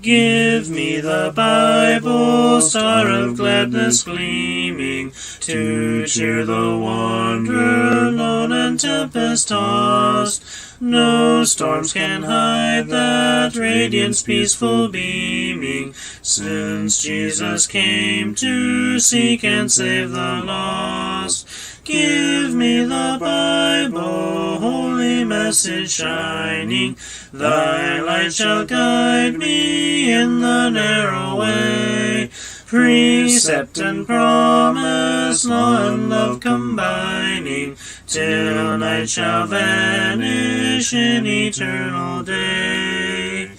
Give me the Bible, star of gladness gleaming, to cheer the wanderer lone and tempest-tossed. No storms can hide that radiance peaceful beaming, since Jesus came to seek and save the lost. Give me the Bible, holy message shining, thy light shall guide me in the narrow way. Precept and promise, law and love combining, till night shall vanish in eternal day.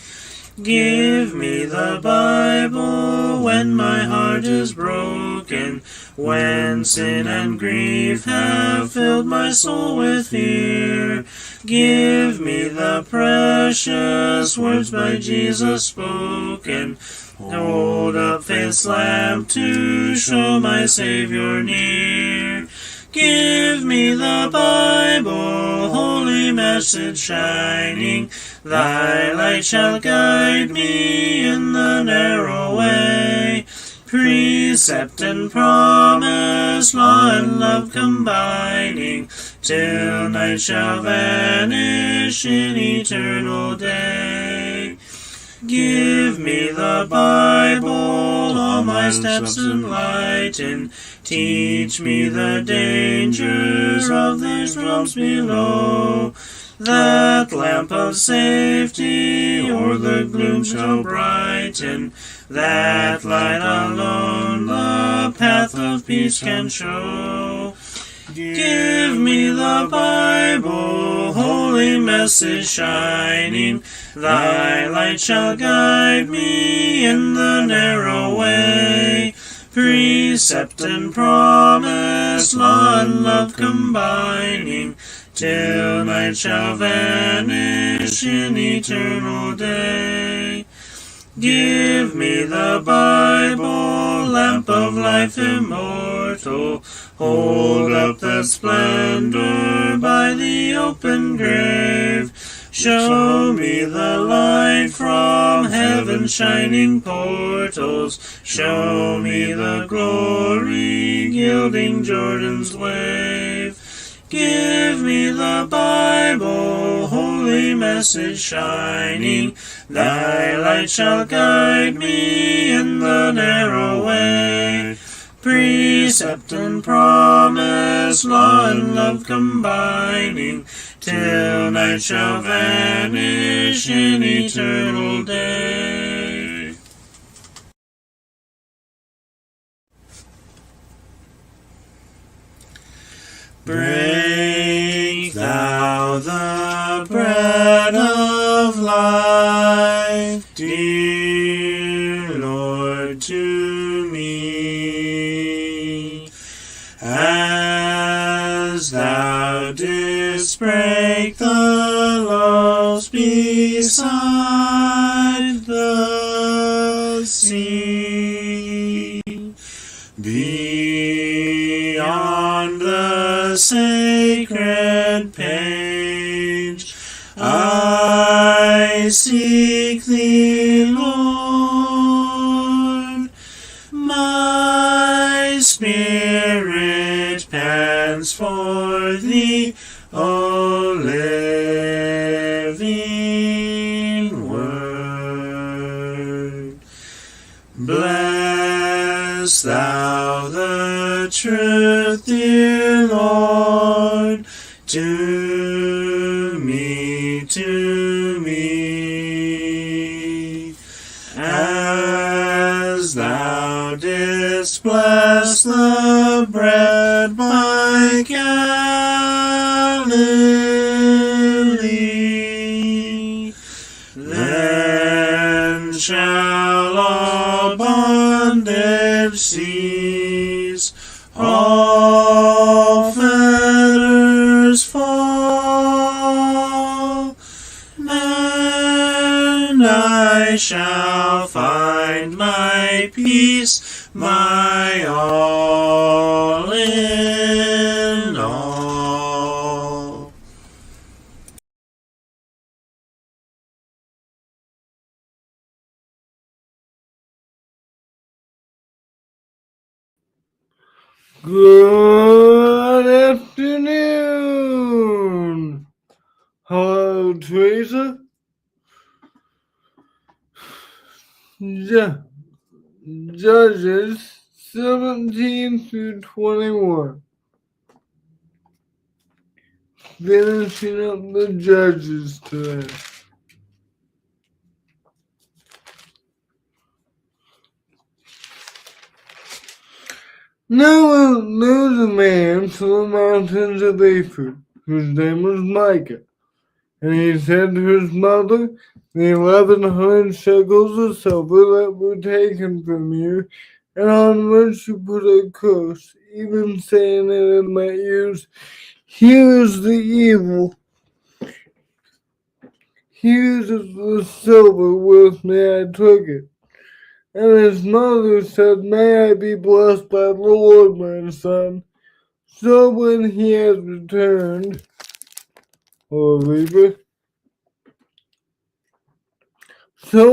Give me the Bible when my heart is broken, when sin and grief have filled my soul with fear. Give me the precious words by Jesus spoken. Hold up faith's lamp to show my Savior near. Give me the Bible, holy message shining, thy light shall guide me in the narrow way. Precept and promise, law and love combining, till night shall vanish in eternal day. Give me the Bible, all my steps enlighten, teach me the dangers of these realms below. That lamp of safety o'er the gloom shall brighten, that light alone the path of peace can show. Give me the Bible, holy message shining, thy light shall guide me in the narrow way. Precept and promise, law and love combining, till night shall vanish in eternal day. Give me the Bible, lamp of life immortal, hold up that splendor by the open grave. Show me the light from heaven's shining portals, show me the glory gilding Jordan's wave. Give me the Bible, holy message shining, thy light shall guide me in the narrow way. Precept and promise, law and love combining, till night shall vanish in eternal day. Break thou the bread of life, dear Lord, to me, as thou didst break the loaves beside the sea. Beyond the sacred page, I seek thee, Lord. My spirit pants for thee, O living word. Bless thou the truth, dear Lord, to me, as thou didst bless the bread by Galilee. Then shall all bondage cease, all fetters fall, and I shall find my peace, my all in all. Good afternoon. Hello, Teresa. Judges 17 through 21. Finishing up the judges today. Now there was a man from the mountains of Ephraim, whose name was Micah. And he said to his mother, the 1,100 shekels of silver that were taken from you, and on which you put a curse, even saying it in my ears, here is the evil, here is the silver with me, I took it. And his mother said, may I be blessed by the Lord, my son. So when he had returned, So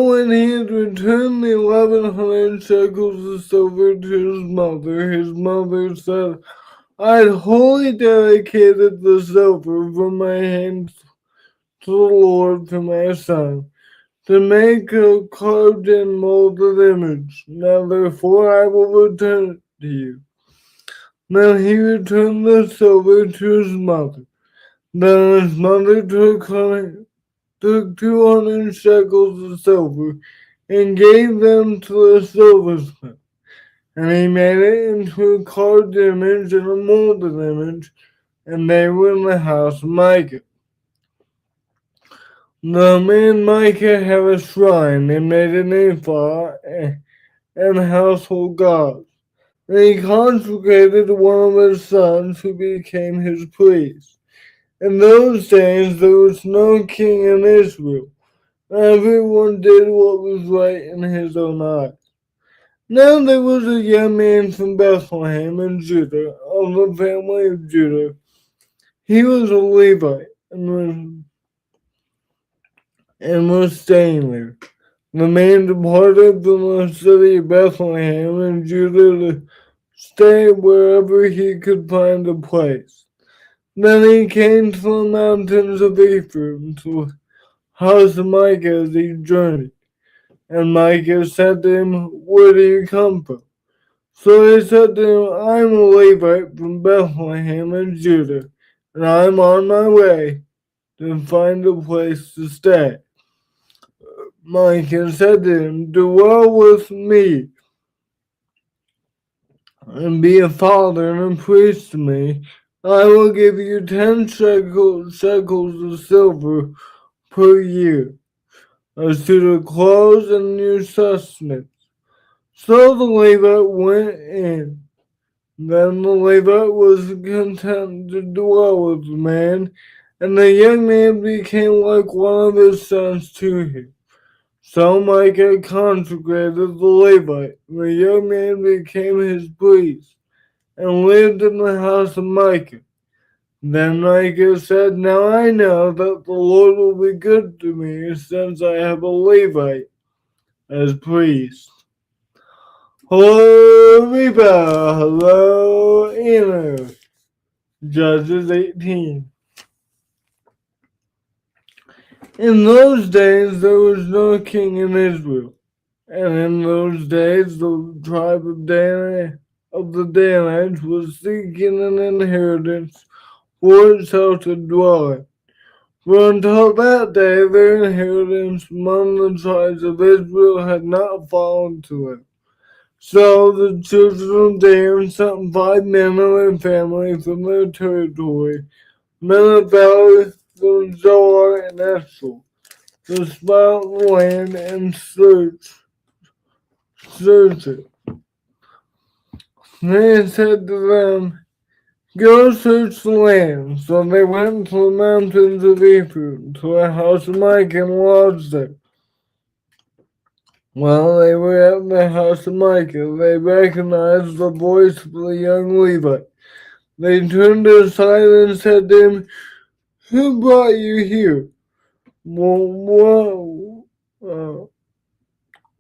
when he had returned the 1,100 shekels of silver to his mother said, I had wholly dedicated the silver from my hands to the Lord for my son, to make a carved and molded image. Now therefore I will return it to you. Now he returned the silver to his mother. Then his mother took 200 shekels of silver and gave them to the silversmith. And he made it into a carved image and a molded image, and they were in the house of Micah. The man Micah had a shrine and made an ephod and household gods. And he consecrated one of his sons who became his priest. In those days there was no king in Israel. Everyone did what was right in his own eyes. Now there was a young man from Bethlehem in Judah, of the family of Judah. He was a Levite and was staying there. The man departed from the city of Bethlehem in Judah to stay wherever he could find a place. Then he came to the mountains of Ephraim, to the house of Micah as he journeyed. And Micah said to him, where do you come from? So he said to him, I'm a Levite from Bethlehem in Judah, and I'm on my way to find a place to stay. Micah said to him, dwell with me and be a father and a priest to me. I will give you 10 shekels of silver per year, a suit of clothes and your sustenance. So the Levite went in. Then the Levite was content to dwell with the man, and the young man became like one of his sons to him. So Micah consecrated the Levite. The young man became his priest, and lived in the house of Micah. Then Micah said, now I know that the Lord will be good to me, since I have a Levite as priest. Hello, Reba. Hello, Anna. Judges 18. In those days there was no king in Israel, and in those days the tribe of the Danites was seeking an inheritance for itself to dwell in. For until that day their inheritance among the tribes of Israel had not fallen to them. So the children of Dan sent 5 men of their family from their territory, men of valor from Zoar and Eshel, to spy out the land and search it. They said to them, go search the land. So they went to the mountains of Ephraim, to the house of Micah, and lodged there. While they were at the house of Micah, they recognized the voice of the young Levite. They turned aside and said to him, who brought you here?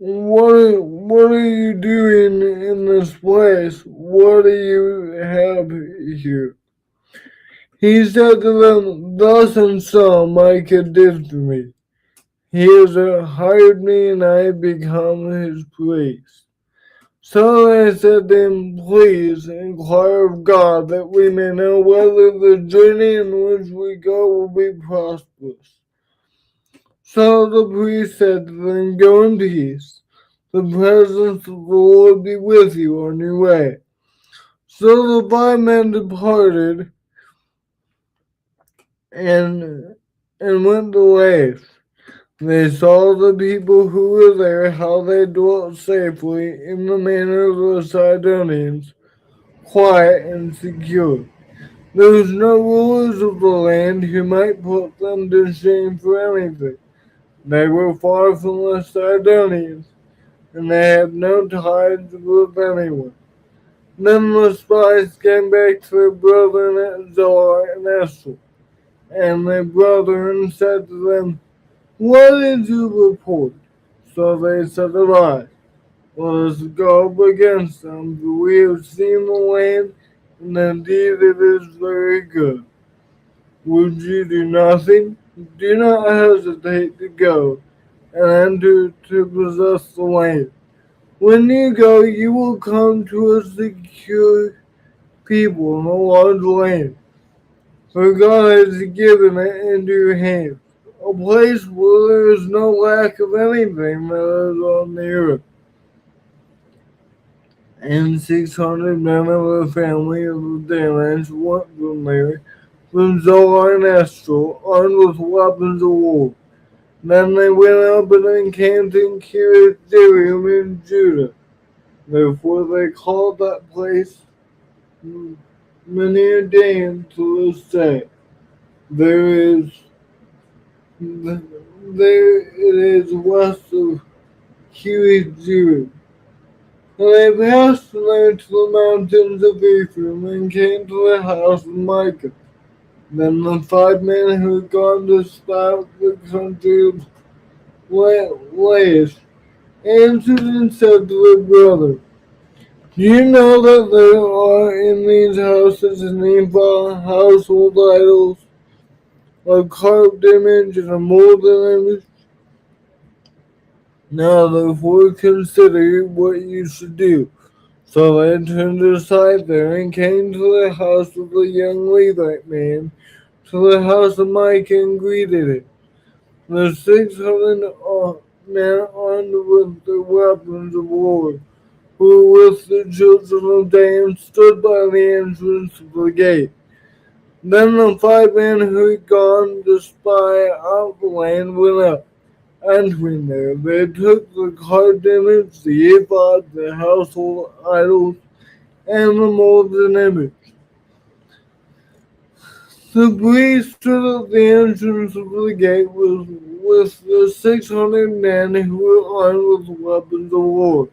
what are you doing in this place? What do you have here? He said to them, thus and so Micah did to me. He has hired me and I have become his priest. So they said to him, please inquire of God that we may know whether the journey in which we go will be prosperous. So the priest said to them, go in peace. The presence of the Lord be with you on your way. So the 5 men departed and went the way. They saw the people who were there, how they dwelt safely in the manner of the Sidonians, quiet and secure. There was no rulers of the land who might put them to shame for anything. They were far from the Sidonians, and they had no ties with anyone. Then the spies came back to their brethren at Zoar and Esther, and their brethren said to them, what is your report? So they said, arise, let us go up against them, for we have seen the land, and indeed it is very good. Would you do nothing? Do not hesitate to go and enter to possess the land. When you go, you will come to a secure people in a large land, for God has given it into your hands, a place where there is no lack of anything that is on the earth. And 600 men of the family of the Danites went from there, from Zoar and Esther, armed with weapons of war. Then they went up and encamped in Kiriath Jearim in Judah. Therefore they called that place Menir Dan to this day. There it is west of Kiriath Jearim. And they passed there to the mountains of Ephraim and came to the house of Micah. Then the 5 men who had gone to spy out the country of Laish answered and said to their brother, do you know that there are in these houses an ephah, household idols, a carved image, and a molded image? Now therefore consider what you should do. So they turned aside there and came to the house of the young Levite man, to the house of Micah, and greeted it. The 600 men armed with their weapons of war, who were with the children of Dan, stood by the entrance of the gate. Then the 5 men who had gone to spy out the land went up. Entering there, they took the carved image, the ephod, the household idols, and the molded image. The priest stood at the entrance of the gate with the 600 men who were armed with weapons of war.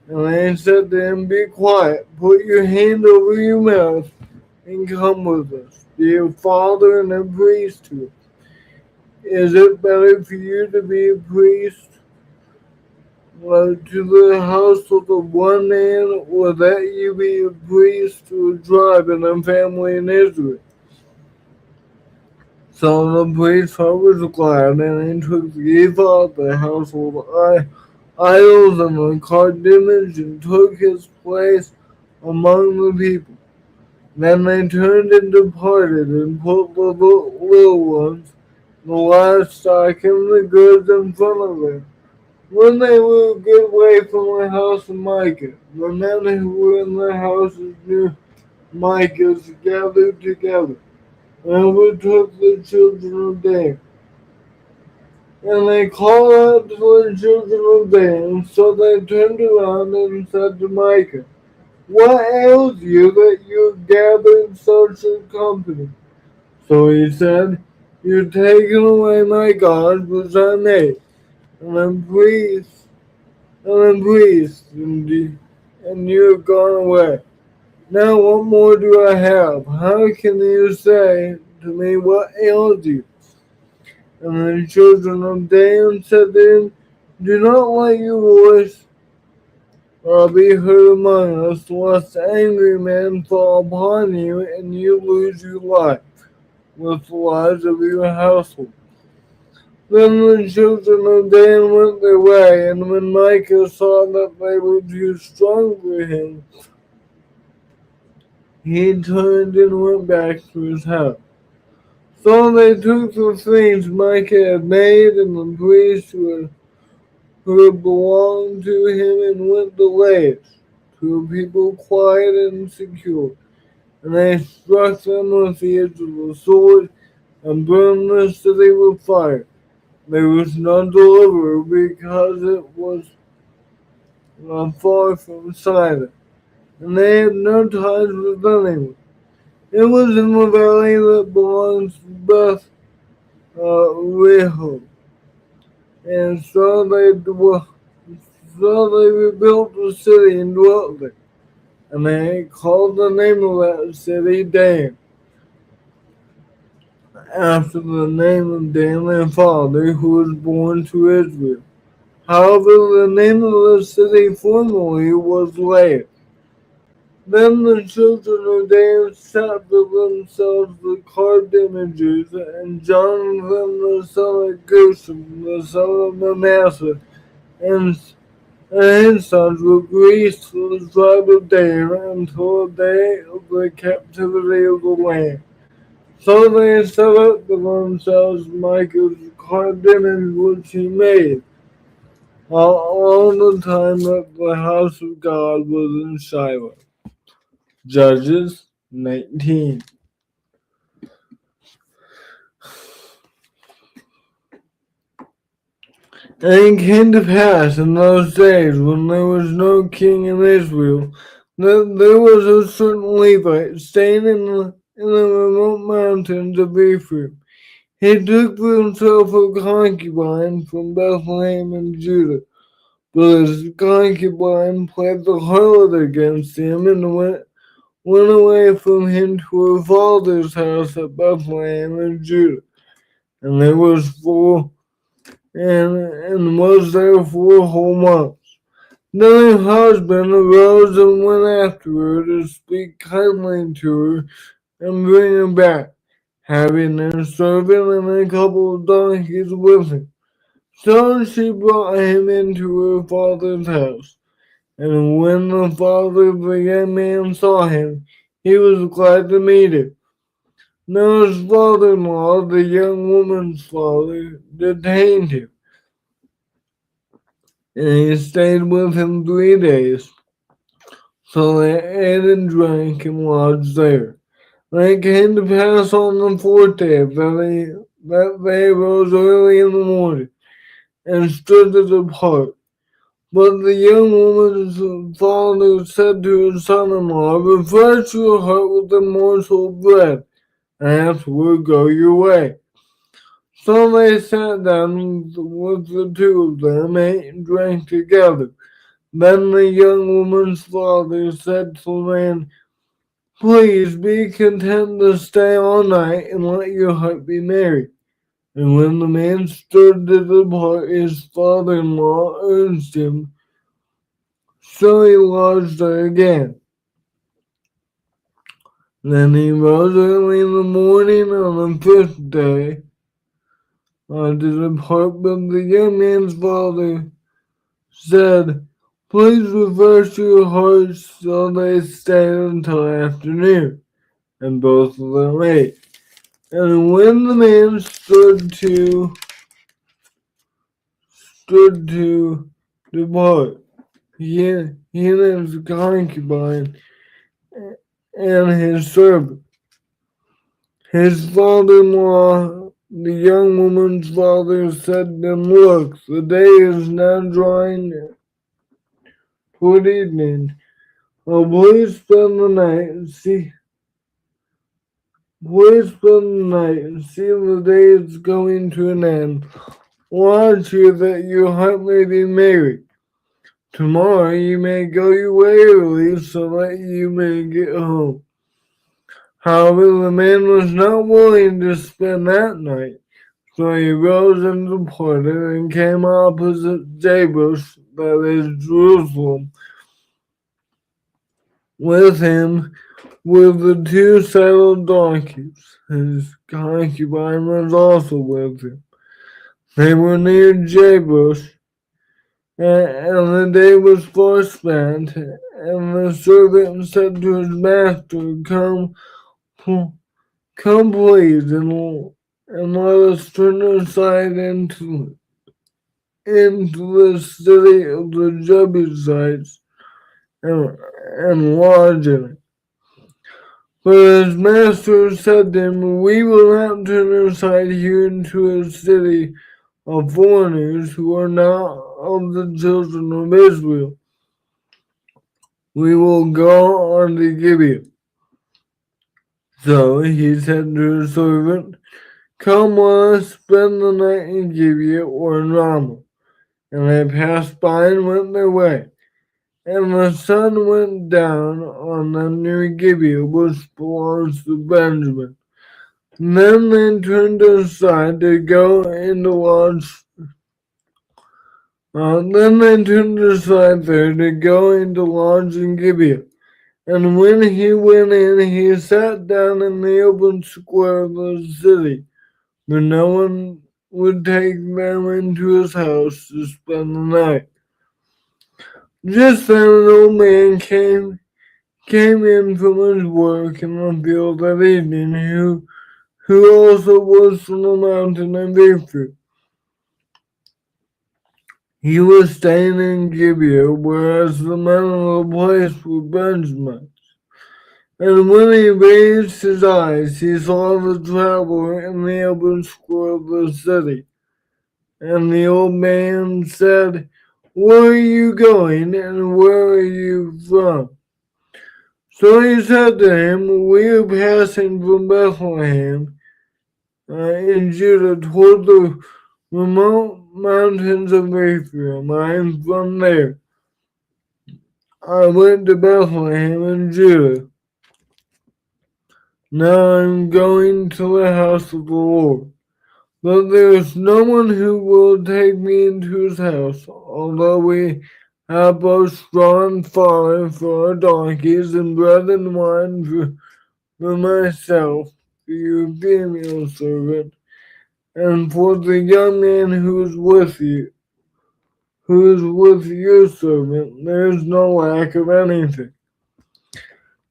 And they said to him, be quiet, put your hand over your mouth, and come with us. Be a father and a priest to us. Is it better for you to be a priest to the household of one man, or that you be a priest to a tribe and a family in Israel? So the priest was glad, and he took the ephod, the household idols, and the carved image, and took his place among the people. Then they turned and departed, and put the little ones, the livestock, and the goods in front of them. When they were a good way from the house of Micah, the men who were in the houses near Micah's gathered together, and overtook the children of Dan. And they called out to the children of Dan, so they turned around and said to Micah, what ails you that you have gathered such a company? So he said, you've taken away my God which I made, and I'm priest, and you have gone away. Now what more do I have? How can you say to me what ails you? And the children of Dan said to him, Do not let your voice be heard among us, lest angry men fall upon you and you lose your life with the lives of your household. Then the children of Dan went their way, and when Micah saw that they were too strong for him, he turned and went back to his house. So they took the things Micah had made and the priests who had belonged to him and went the ways to a people quiet and secure. And they struck them with the edge of the sword and burned the city with fire. There was none deliverer because it was far from Sidon, and they had no ties with anyone. It was in the valley that belongs to Beth Rehob, and so they rebuilt the city and dwelt there. And they called the name of that city Dan, after the name of Dan their father, who was born to Israel. However, the name of the city formerly was Lair. Then the children of Dan set for themselves the carved images, and Jonathan the son of Gershom, the son of Manasseh, and his sons were priests for the tribe of Dan until the day of the captivity of the land. So they set up for themselves Micah's carved image which he made, all the time that the house of God was in Shiloh. Judges 19. And it came to pass in those days, when there was no king in Israel, that there was a certain Levite staying in the remote mountains of Ephraim. He took for himself a concubine from Bethlehem in Judah. But his concubine played the harlot against him and went away from him to her father's house at Bethlehem in Judah. And was there 4 whole months. Then her husband arose and went after her to speak kindly to her and bring her back, having a servant and a couple of donkeys with him. So she brought him into her father's house. And when the father of the young man saw him, he was glad to meet him. Now his father-in-law, the young woman's father, detained him, and he stayed with him 3 days. So they ate and drank and lodged there. And it came to pass on the 4th day that they rose early in the morning and stood to depart. But the young woman's father said to his son-in-law, refresh your heart with a morsel of bread, and afterward go your way. So they sat down with the 2 of them, ate and drank together. Then the young woman's father said to the man, please be content to stay all night and let your heart be merry. And when the man stood to depart, his father-in-law urged him, so he lodged there again. Then he rose early in the morning on the 5th day to depart, but the young man's father said, please refresh your hearts. So they stayed until afternoon, and both of them ate. And when the man stood to depart, he and his concubine and his servant. His father-in-law, the young woman's father, said to him, look, the day is now drawing toward evening. Oh, please spend the night and see the day is going to an end. Watch here that your heart may be merry. Tomorrow you may go your way early so that you may get home. However, the man was not willing to spend that night. So he rose and departed and came opposite Jebus, that is Jerusalem. With him were the two saddled donkeys. His concubine was also with him. They were near Jebus, and the day was far spent, and the servant said to his master, Come please, and let us turn aside into the city of the Jebusites and lodge in it. But his master said to him, We will not turn aside here into a city of foreigners who are not of the children of Israel. We will go on to Gibeah. So he said to his servant, Come, let us spend the night in Gibeah or in Ramah. And they passed by and went their way. And the sun went down on them near Gibeah, which belongs to Benjamin. And then they turned aside to go into lodge. Then they turned aside there to go into lodge in Gibeah. And when he went in, he sat down in the open square of the city, but no one would take them into his house to spend the night. Just then an old man came in from his work in the field that evening, who also was from the mountain of Ephraim. He was staying in Gibeah, whereas the men of the place were Benjamites. And when he raised his eyes, he saw the traveler in the open square of the city. And the old man said, Where are you going, and where are you from? So he said to him, We are passing from Bethlehem in Judah toward the remote mountains of Ephraim. I am from there. I went to Bethlehem in Judah. Now I'm going to the house of the Lord. But there is no one who will take me into his house, although we have both straw and fodder for our donkeys, and bread and wine for myself, for your female servant, and for the young man who is with you, who is with your servant. There is no lack of anything.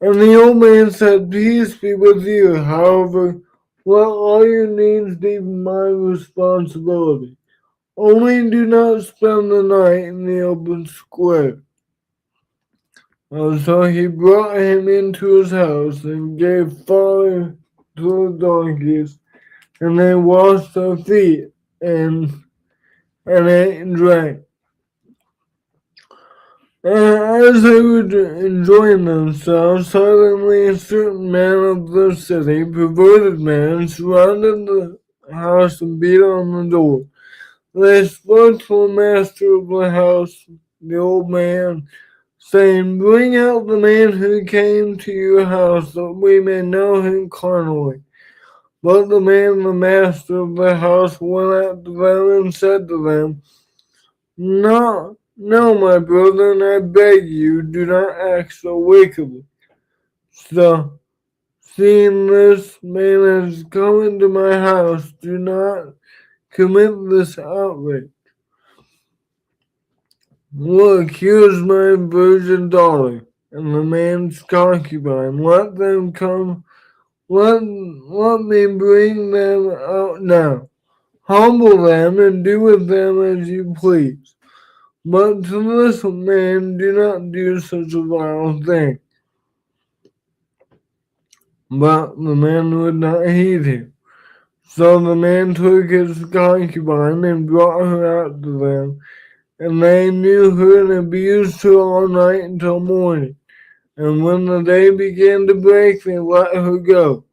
And the old man said, Peace be with you. However, let all your needs be my responsibility. Only do not spend the night in the open square. So he brought him into his house and gave fodder to the donkeys, and they washed their feet and ate and drank. As they were enjoying themselves, suddenly a certain man of the city, perverted man, surrounded the house and beat on the door. They spoke to the master of the house, the old man, saying, Bring out the man who came to your house, that we may know him carnally. But the master of the house, went out to them and said to them, No, my brethren, I beg you, do not act so wickedly. So, seeing this man has come into my house, do not commit this outrage. Look, here's my virgin daughter, and the man's concubine. Let them come, let me bring them out now. Humble them and do with them as you please. But to this man, do not do such a vile thing. But the man would not heed him. So the man took his concubine and brought her out to them, and they knew her and abused her all night until morning. And when the day began to break, they let her go.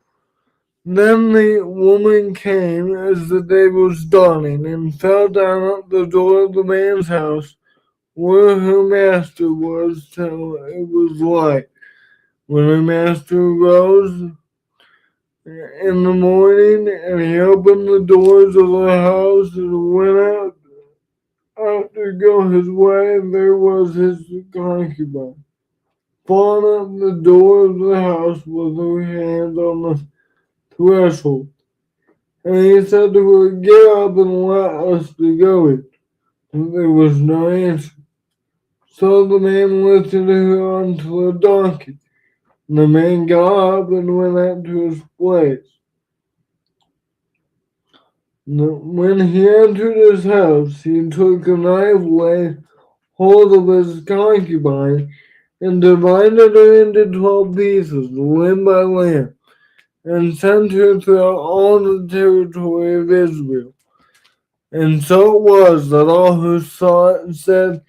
Then the woman came as the day was dawning, and fell down at the door of the man's house, where her master was, till it was light. When her master rose in the morning, and he opened the doors of the house and went out to go his way, and there was his concubine. Falling at the door of the house with her hand on the threshold. And he said to her, "Get up and let us to go in." But there was no answer. So the man lifted her onto a donkey. And the man got up and went out to his place. When he entered his house, he took a knife, laid hold of his concubine, and divided her into 12 pieces, limb by limb, and sent her throughout all the territory of Israel. And so it was that all who saw it said,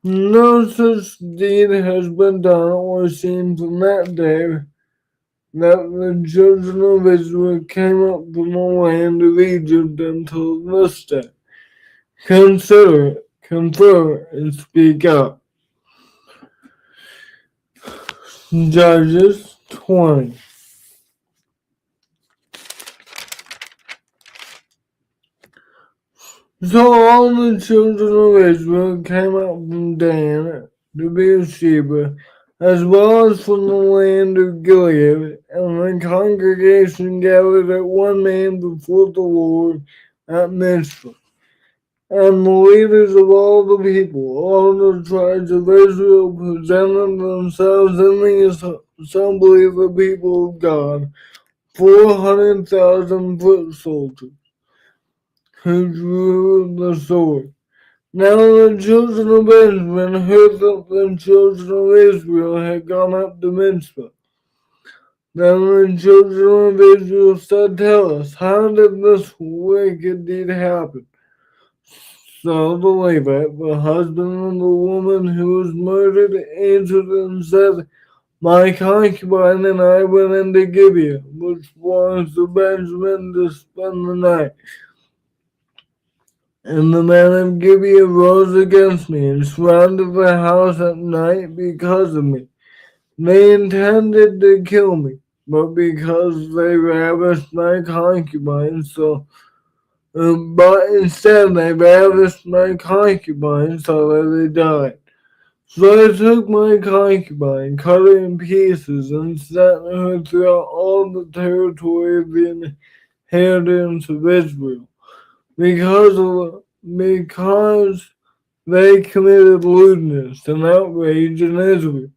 "No such deed has been done or seen from that day that the children of Israel came up from the land of Egypt until this day." Consider it, confer, and speak up. Judges 20. So all the children of Israel came out from Dan to Beersheba, as well as from the land of Gilead, and the congregation gathered at one man before the Lord at Mizpah. And the leaders of all the people, all the tribes of Israel, presented themselves in the assembly of the people of God, 400,000 foot soldiers, who drew the sword. Now the children of Benjamin heard that the children of Israel had gone up to Mizpah. Then the children of Israel said, "Tell us, how did this wicked deed happen?" So the Levite, the husband of the woman who was murdered, answered and said, "My concubine and I went into Gibeah, which belongs to Benjamin, to spend the night. And the men of Gibeah rose against me and surrounded the house at night because of me. They intended to kill me, but because they ravished my concubine, but instead they ravished my concubine so that they died. So I took my concubine, cut her in pieces, and sent her throughout all the territory of the inheritance of Israel, because they committed lewdness and outrage in Israel.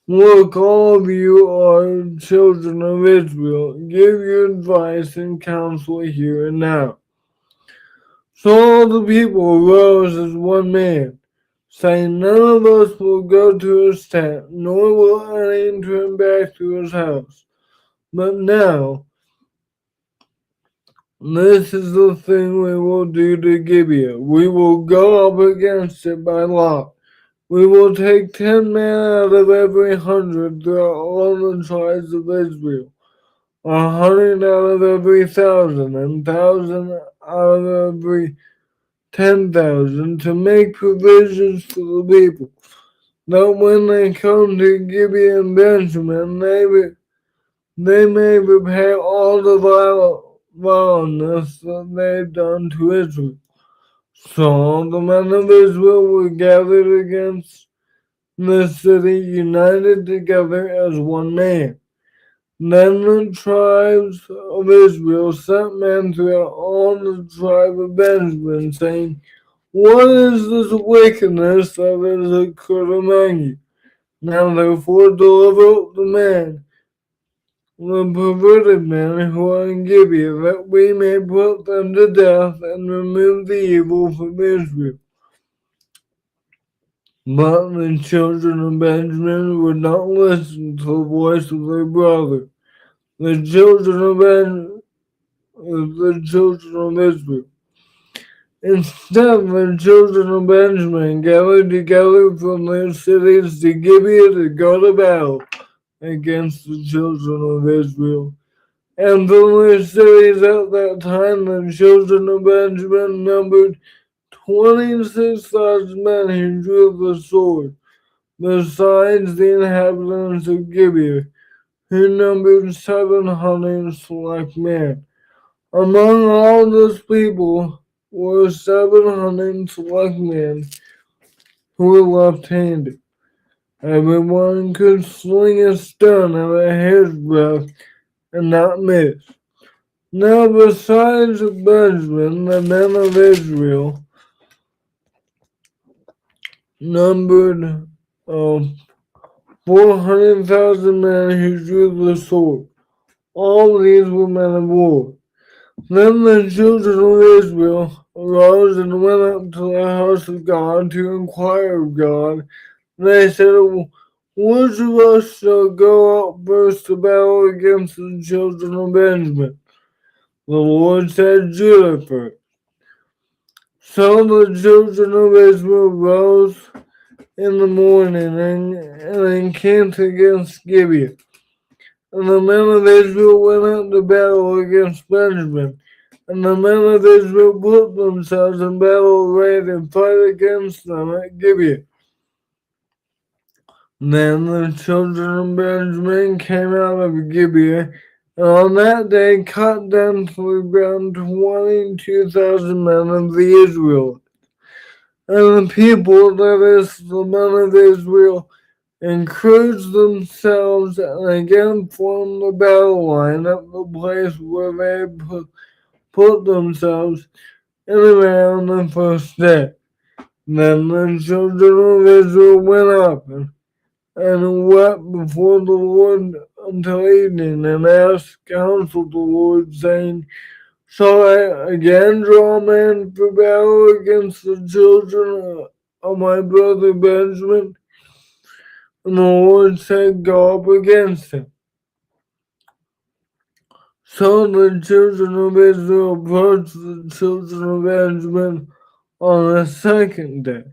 Look, all of you are children of Israel. Give your advice and counsel here and now." So all the people arose as one man, saying, "None of us will go to his tent, nor will any turn back to his house. But now, this is the thing we will do to Gibeah. We will go up against it by lot. We will take 10 men out of every 100 throughout all the tribes of Israel, 100 out of every 1,000, and 1,000 out of every 10,000, to make provisions for the people, that when they come to Gibeah and Benjamin, they may repay all the violence that they've done to Israel." So all the men of Israel were gathered against the city, united together as one man. Then the tribes of Israel sent men throughout all the tribe of Benjamin, saying, "What is this wickedness that has occurred among you? Now therefore deliver up the men, the perverted men who are in Gibeah, that we may put them to death and remove the evil from Israel." But the children of Benjamin would not listen to the voice of their brother, the children of Israel. Instead, the children of Benjamin gathered together from their cities to Gibeah to go to battle against the children of Israel. And from their cities at that time, the children of Benjamin numbered 26,000 men who drew the sword, besides the inhabitants of Gibeah, He numbered 700 select men. Among all those people were 700 select men who were left-handed. Everyone could sling a stone at a hair's breadth and not miss. Now besides Benjamin, the men of Israel numbered 400,000 men who drew the sword. All these were men of war. Then the children of Israel arose and went up to the house of God to inquire of God. They said, which of us shall go out first to battle against the children of Benjamin? The Lord said, Judah first. So the children of Israel rose in the morning and encamped against Gibeah. And the men of Israel went out to battle against Benjamin. And the men of Israel put themselves in battle array to fight against them at Gibeah. Then the children of Benjamin came out of Gibeah, and on that day cut down to the ground 22,000 men of the Israelites. And the people, that is, the men of Israel, encouraged themselves and again formed the battle line at the place where they put themselves in array on the first day. Then the children of Israel went up and wept before the Lord until evening, and asked counsel of the Lord, saying, shall I again draw men for battle against the children of my brother Benjamin? And the Lord said, go up against him. So the children of Israel approached the children of Benjamin on the second day.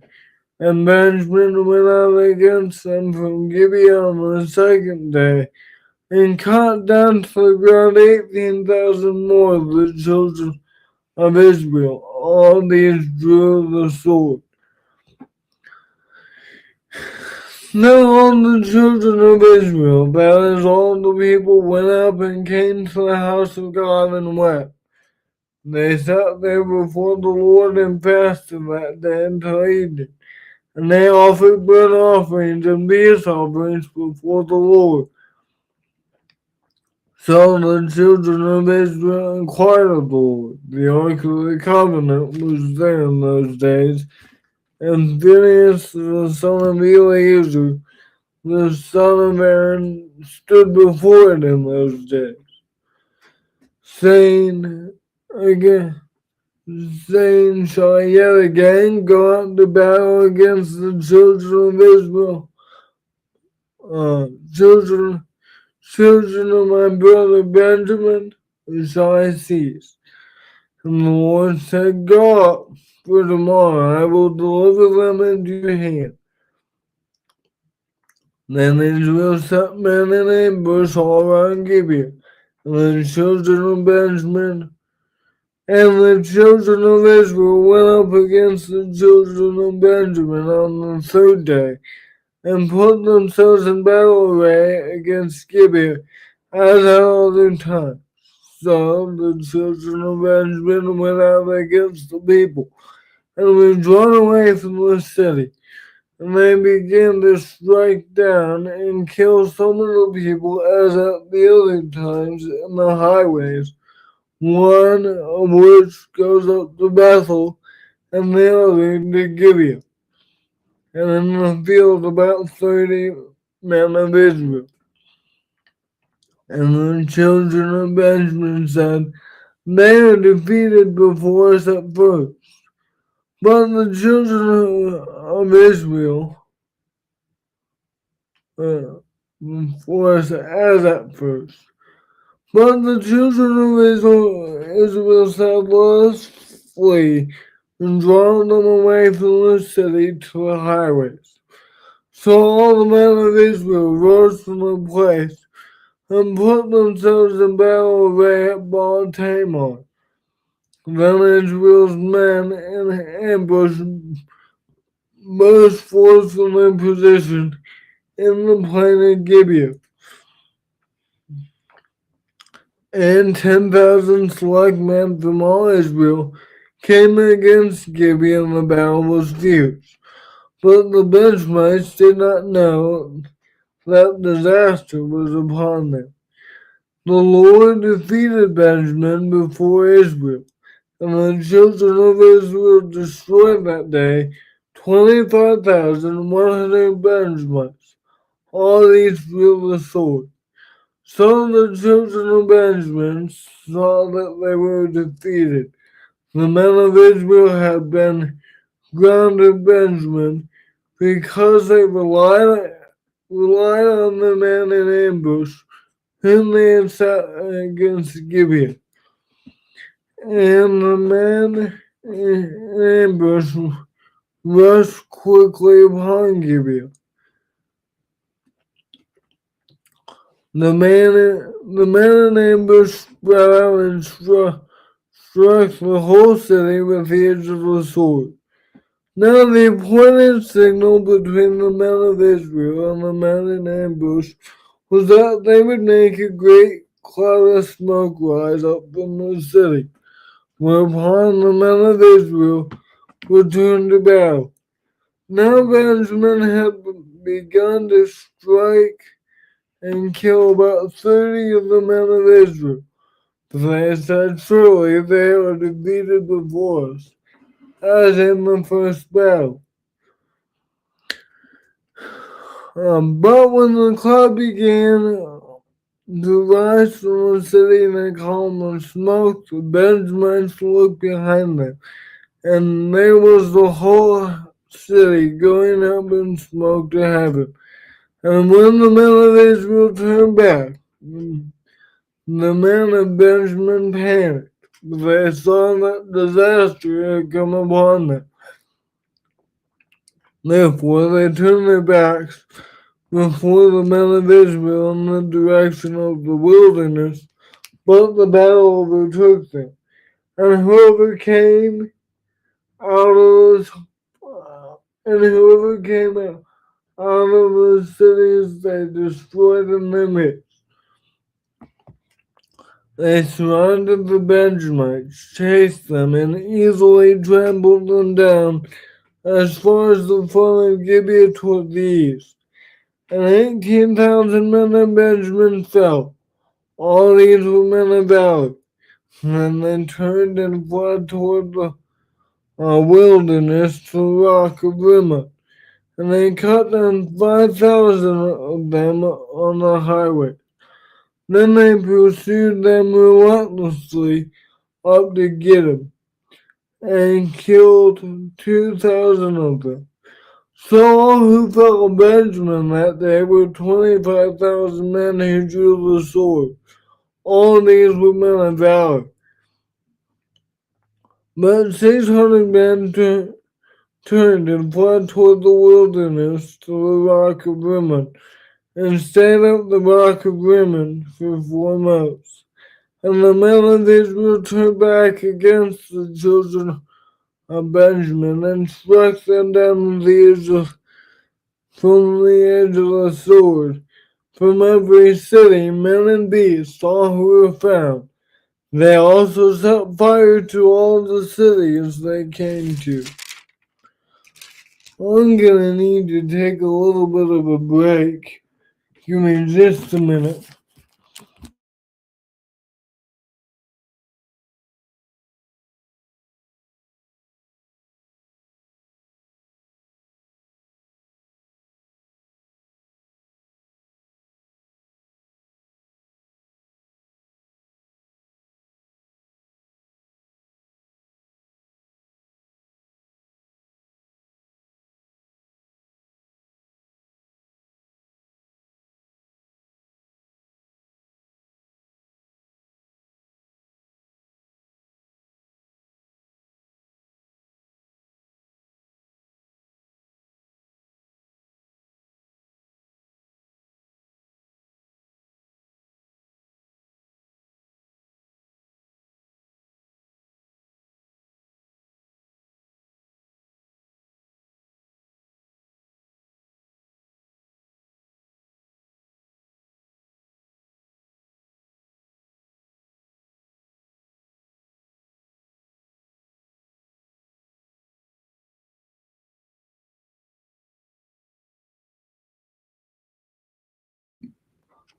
And Benjamin went out against them from Gibeah on the second day, and cut down to the ground 18,000 more of the children of Israel. All these drew the sword. Now all the children of Israel, that is, all the people, went up and came to the house of God and wept. They sat there before the Lord and fasted that day until evening. And they offered burnt offerings and peace offerings before the Lord. So the children of Israel inquired of the Lord. The Ark of the Covenant was there in those days, and Phinehas, the son of Eleazar, the son of Aaron, stood before it in those days, saying, shall I yet again go out to battle against the children of Israel? Children of my brother Benjamin, shall I cease? And the Lord said, go up, for tomorrow I will deliver them into your hand. Then Israel set men in ambush all around Gibeah, and the children of Benjamin and the children of Israel went up against the children of Benjamin on the third day, and put themselves in battle array against Gibeah, as at other times. So the children of Benjamin went out against the people, and were drawn away from the city. And they began to strike down and kill some of the people, as at the other times, in the highways, one of which goes up to Bethel, and the other to Gibeah. And in the field about 30 men of Israel. And the children of Benjamin said, they are defeated before us at first. But the children of Israel before us as at first. But the children of Israel said, let us flee, and draw them away from the city to the highways. So all the men of Israel rose from the place, and put themselves in battle array at Baal Tamar. Then Israel's men in ambush burst forth from their position in the plain of Gibeah. and 10,000 select men from all Israel came against Gibeon. The battle was fierce. But the Benjamites did not know that disaster was upon them. The Lord defeated Benjamin before Israel, and the children of Israel destroyed that day 25,100 Benjamites. All these drew the sword. So the children of Benjamin saw that they were defeated. The men of Israel had been grounded Benjamin because they relied on the man in ambush whom they had set against Gibeon. And the man in ambush rushed quickly upon Gibeon. The man in ambush spread out and struck the whole city with the edge of the sword. Now the appointed signal between the men of Israel and the men in ambush was that they would make a great cloud of smoke rise up from the city, whereupon the men of Israel returned to battle. Now Benjamin had begun to strike and kill about 30 of the men of Israel. But they said, surely they are defeated before us, as in the first battle. But when the cloud began to rise from the city in a column of smoke, the Benjamites looked behind them, and there was the whole city going up in smoke to heaven. And when the men of Israel turned back, the men of Benjamin panicked. They saw that disaster had come upon them. Therefore, they turned their backs before the men of Israel in the direction of the wilderness, but the battle overtook them. And whoever came out of the cities, they destroyed in their midst. They surrounded the Benjamites, chased them, and easily trampled them down as far as the fall of Gibeah toward the east. And 18,000 men of Benjamin fell. All these were men of valor. And they turned and fled toward the wilderness to the rock of Rimmon. And they cut down 5,000 of them on the highway. Then they pursued them relentlessly up to Gittim and killed 2,000 of them. So all who fell of Benjamin that day were 25,000 men who drew the sword. All these were men of valor. But 600 men turned and fled toward the wilderness to the rock of Rimmon, and stayed up the rock of Rimmon for 4 months. And the men of Israel turned back against the children of Benjamin, and struck them down from the edge of the sword. From every city, men and beasts, all who were found. They also set fire to all the cities they came to. I'm gonna need to take a little bit of a break. Give me just a minute.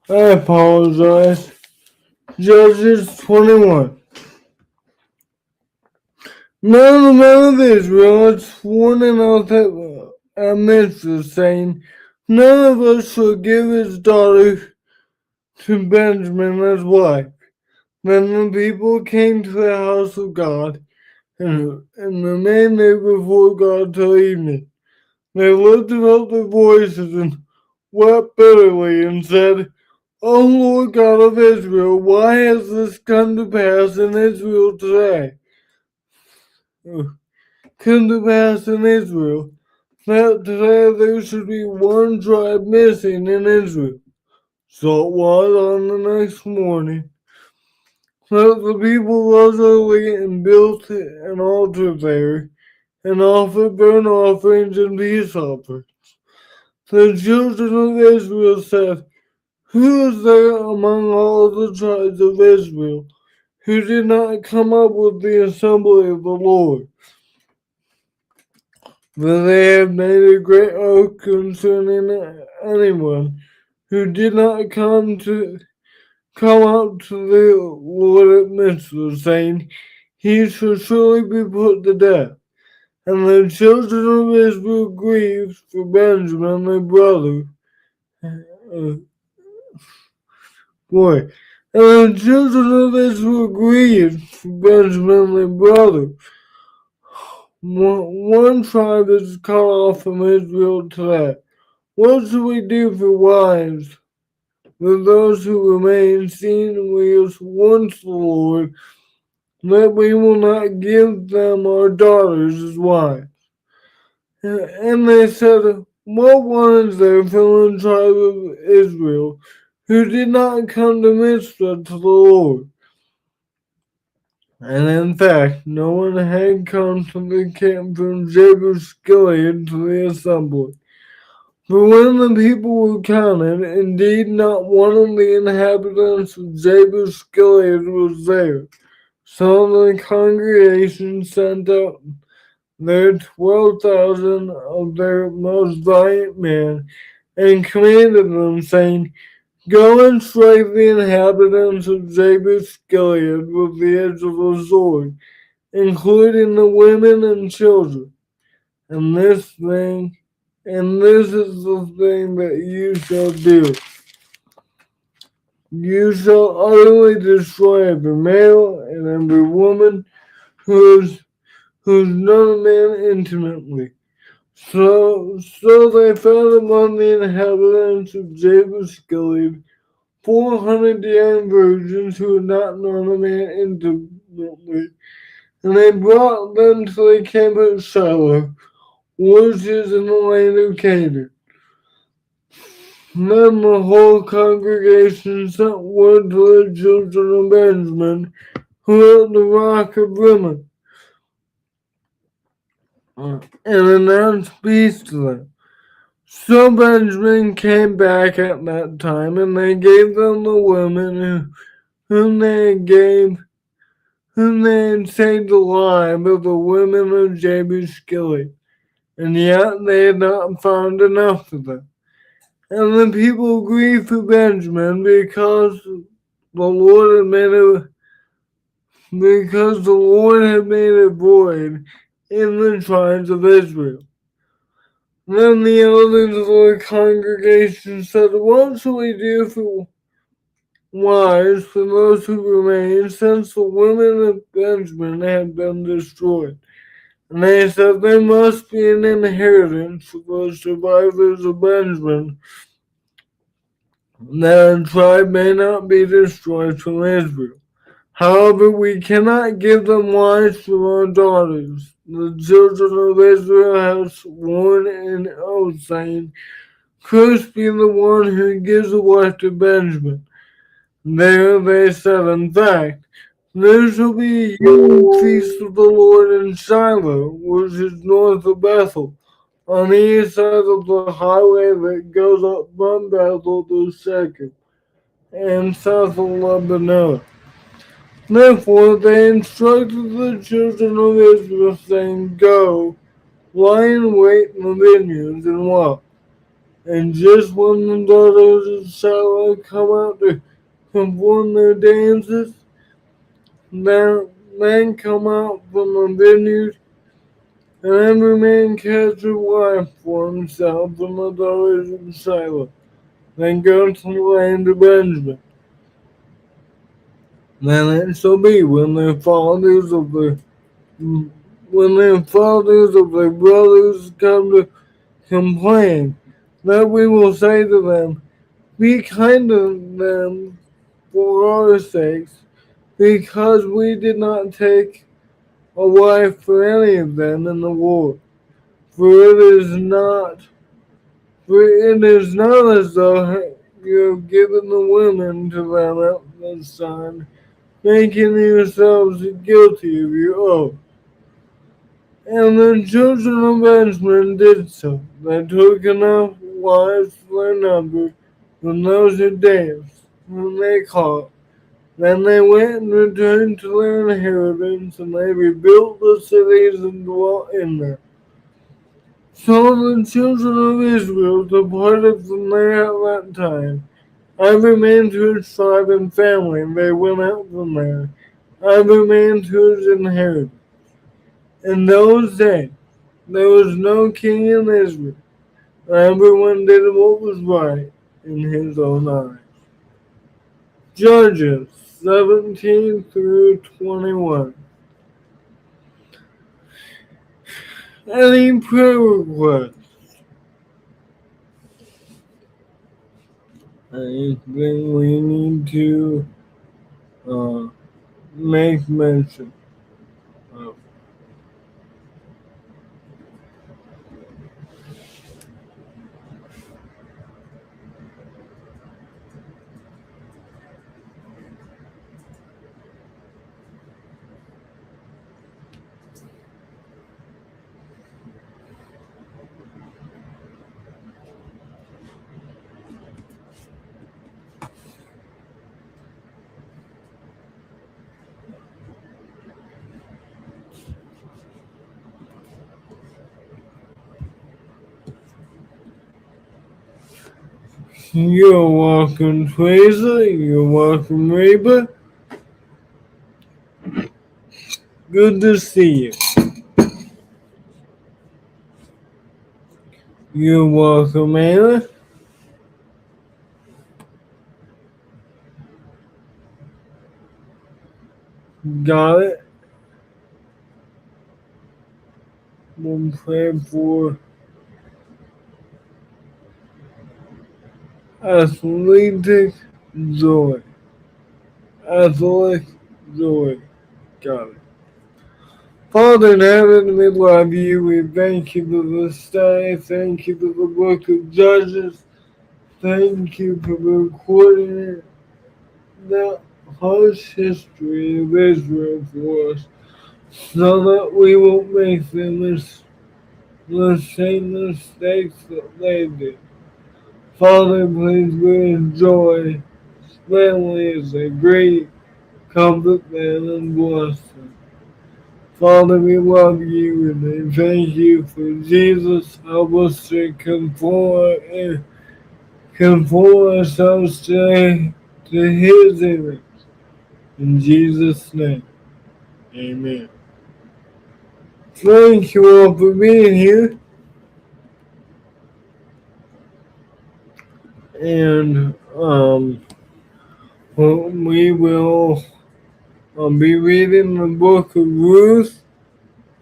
I apologize. Judges 21. Now the men of Israel had sworn an oath at Mitzvah, saying, none of us shall give his daughter to Benjamin as wife. Then the people came to the house of God and remained there before God till evening. They lifted up their voices and wept bitterly and said, O Lord God of Israel, why has this come to pass in Israel today? Come to pass in Israel that today there should be one tribe missing in Israel. So it was on the next morning that the people rose early and built an altar there and offered burnt offerings and peace offerings. The children of Israel said, who is there among all the tribes of Israel who did not come up with the assembly of the Lord? For they have made a great oath concerning anyone who did not come up to the Lord at Mitzvah, saying, he shall surely be put to death. And the children of Israel grieved for Benjamin their brother. And the children of Israel grieved for Benjamin their brother. One tribe is cut off from Israel today. What should we do for wives? For those who remain, seeing we have sworn to the Lord that we will not give them our daughters as wives. And they said, what one is there from the tribe of Israel who did not come to Mitzvah to the Lord? And in fact, no one had come to the camp from Jabesh Gilead to the assembly. But when the people were counted, indeed not one of the inhabitants of Jabesh Gilead was there. So the congregation sent out their 12,000 of their most valiant men and commanded them, saying, go and slay the inhabitants of Jabesh Gilead with the edge of the sword, including the women and children. And this is the thing that you shall do. You shall utterly destroy every male and every woman who's known a man intimately. So they found among the inhabitants of Jabesh Gilead 400 young virgins who had not known a man intimately, and they brought them to the camp at Shiloh, which is in the land of Canaan. Then the whole congregation sent word to the children of Benjamin, who were at the rock of Rimmon, and announced peace to them. So Benjamin came back at that time, and they gave them the women whom they had saved alive of the women of Jabesh Gilead, and yet they had not found enough of them. And the people grieved for Benjamin because the Lord had made a void in the tribes of Israel. Then the elders of the congregation said, what shall we do for wives for those who remain, since the women of Benjamin had been destroyed? And they said, there must be an inheritance for the survivors of Benjamin, that a tribe may not be destroyed from Israel. However, we cannot give them wives for our daughters. The children of Israel have sworn an oath, saying, cursed be the one who gives a wife to Benjamin. There they said, in fact, there shall be a yearly feast of the Lord in Shiloh, which is north of Bethel, on the east side of the highway that goes up from Bethel to Shechem, and south of Lebanon. Therefore they instructed the children of Israel, saying, go, lie in wait in the vineyards and walk. And just when the daughters of Shiloh come out to perform their dances, the men come out from the vineyard, and every man catches a wife for himself from the daughters of Shiloh. Then go to the land of Benjamin. Then it shall be when the fathers of the brothers come to complain, that we will say to them, be kind to them for our sakes, because we did not take a wife for any of them in the war. For it is not as though you have given the women to them at this time, making yourselves guilty of your oath. And the children of Benjamin did so. They took enough wives for their number from those who danced, whom they caught. Then they went and returned to their inheritance, and they rebuilt the cities and dwelt in them. So the children of Israel departed from there at that time. Every man to his tribe and family, they went out from there, every man to his inheritance. In those days, there was no king in Israel. Everyone did what was right in his own eyes. Judges 17 through 21. Any prayer requests? I think we need to make mention of. You're welcome, Teresa. You're welcome, Reba. Good to see you. You're welcome, Anna. Got it. We'll pray for athletic joy. Athletic joy. Got it. Father in heaven, we love you. We thank you for this day. Thank you for the book of Judges. Thank you for recording it. The harsh history of Israel for us, so that we won't make the same mistakes that they did. Father, please bring joy. Family is a great comfort them and bless them. Father, we love you and we thank you for Jesus. Help us to conform ourselves to his image. In Jesus' name, amen. Thank you all for being here. And we will be reading the book of Ruth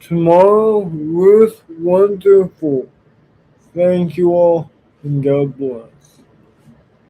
tomorrow, Ruth 1 through 4. Thank you all, and God bless.